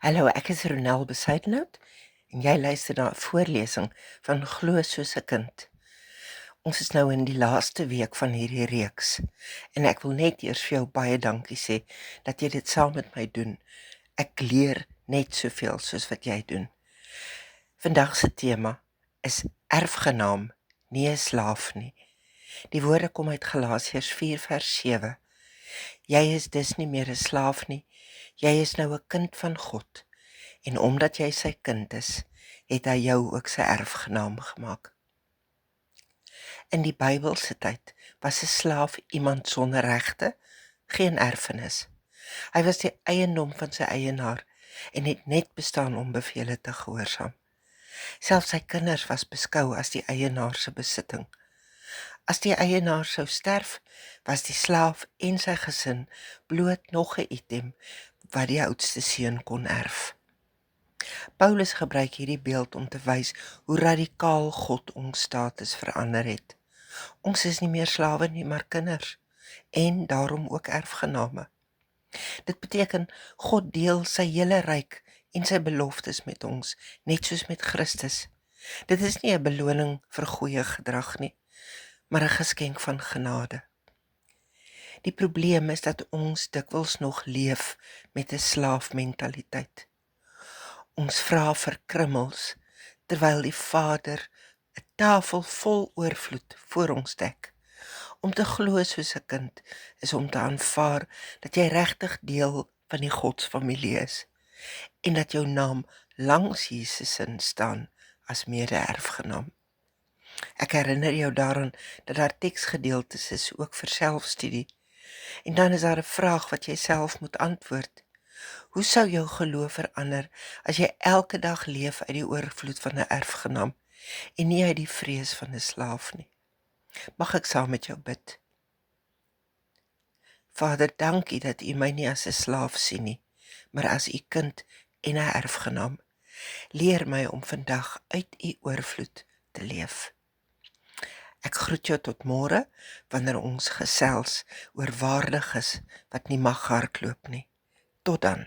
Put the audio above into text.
Hallo, ek is Ronel Besuidenhout en jy luister na 'n voorlesing van Glo soos 'n kind. Ons is nou in die laaste week van hierdie reeks en ek wil net eers vir jou baie dankie sê dat jy dit saam met my doen. Ek leer net soveel soos wat jy doen. Vandag se tema is erfgenaam, nie 'n slaaf nie. Die woorde kom uit Galasiërs 4 vers 7. Jy is dus nie meer 'n slaaf nie, jy is nou 'n kind van God. En omdat jy sy kind is, het hy jou ook sy erfgenaam gemaak. In die Bybelse tyd was 'n slaaf iemand sonder regte, geen erfenis. Hy was die eiendom van sy eienaar en het net bestaan om bevele te gehoorsaam. Selfs sy kinders was beskou as die eienaar se besitting. As die eienaar sou sterf, was die slaaf en sy gesin bloot nog 'n item wat die oudste seun kon erf. Paulus gebruik hierdie beeld om te wys hoe radikaal God ons status verander het. Ons is nie meer slawe nie, maar kinders en daarom ook erfgename. Dit beteken God deel sy hele ryk en sy beloftes met ons, net soos met Christus. Dit is nie 'n beloning vir goeie gedrag nie, maar 'n geskenk van genade. Die probleem is dat ons dikwels nog leef met 'n slaafmentaliteit. Ons vra vir krummels, terwyl die Vader 'n tafel vol oorvloed voor ons dek. Om te glo soos 'n kind is om te aanvaar dat jy regtig deel van die Godsfamilie is en dat jou naam langs Jesus se staan as mede-erfgenaam. Ek herinner jou daaraan dat daar teksgedeeltes is ook vir selfstudie. En dan is daar 'n vraag wat jy self moet antwoord. Hoe sou jou geloof verander as jy elke dag leef uit die oorvloed van 'n erfgenaam en nie uit die vrees van 'n slaaf nie? Mag ek saam met jou bid? Vader, dankie dat U my nie as 'n slaaf sien nie, maar as U kind en 'n erfgenaam. Leer my om vandag uit U oorvloed te leef. Ek groet jou tot môre wanneer ons gesels oor waardiges wat nie mag hardloop nie. Tot dan.